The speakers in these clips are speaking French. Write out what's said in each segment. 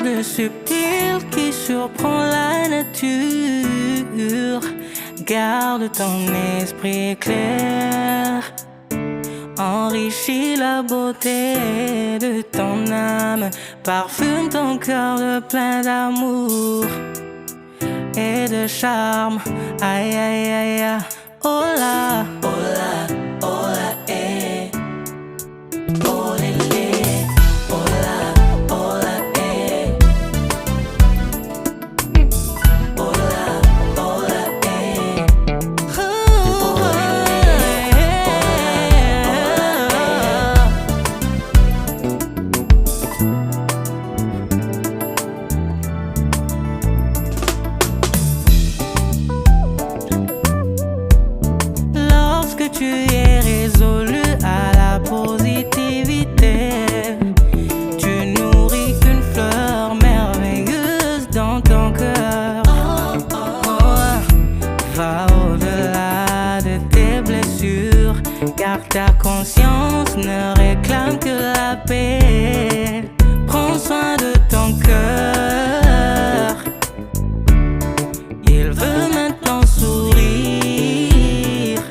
de subtil qui surprend la nature. Garde ton esprit clair, enrichis la beauté de ton âme, parfume ton cœur de plein d'amour et de charme. Aïe aïe aïe aïe, oh là, oh là, oh là, eh. Oh lélé, oh là, oh là, eh. Oh là, oh là, eh. Oh lélé, lorsque tu es résolu à la positivité, tu nourris une fleur merveilleuse dans ton cœur. Va au-delà de tes blessures, car ta conscience ne réclame que la paix. Prends soin de ton cœur, il veut maintenant sourire.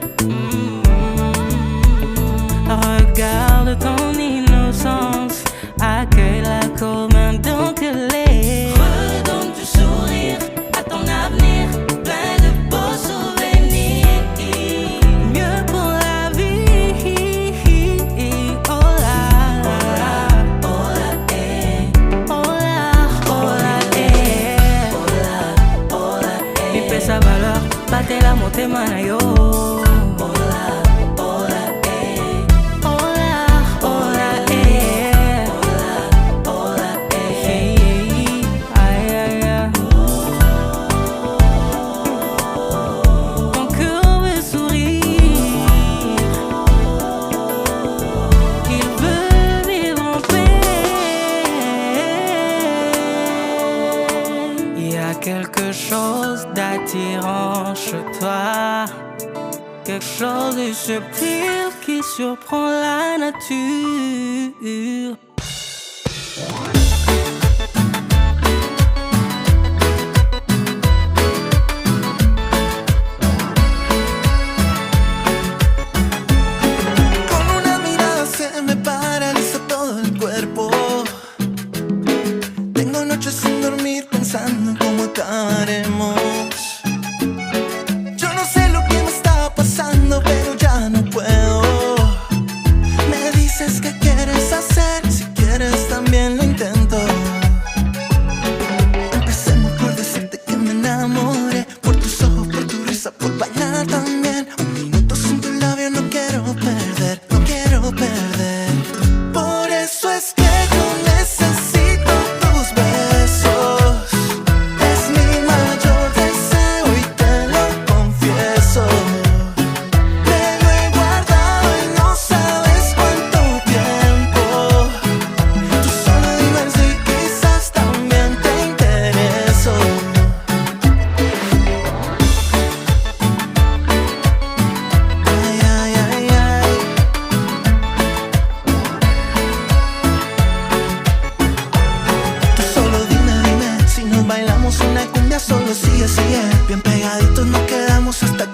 Regarde ton innocence, accueille-la comme un don qu'elle est. Redonne du sourire à ton avenir, plein de beaux souvenirs. Mieux pour la vie. Oh là, oh là, oh là, eh. Oh là, oh là, eh. Oh là, oh là, eh. Vive sa valeur, battez la montée manayo. Quelque chose d'attirant chez toi, quelque chose de subtil qui surprend la nature. Con una mirada se me paraliza todo el cuerpo. Tengo noches sin dormir pensando en cómo acabaremos. Yo no sé lo que me está pasando, pero ya no puedo. Me dices que quieres hacer, si quieres también lo intento. Empecemos por decirte que me enamoré, por tus ojos, por tu risa, por bailar también. Un minuto sin tu labio no quiero perder, no quiero perder. Por eso es que yo necesito tus besos. Es mi mayor deseo y te lo confieso. Me lo he guardado y no sabes cuánto tiempo. Tú solo dime si quizás también te intereso. Ay, ay, ay, ay. Tú solo dime, dime si nos bailamos una cumbia, solo sigue, sigue. Bien pegaditos nos quedamos hasta que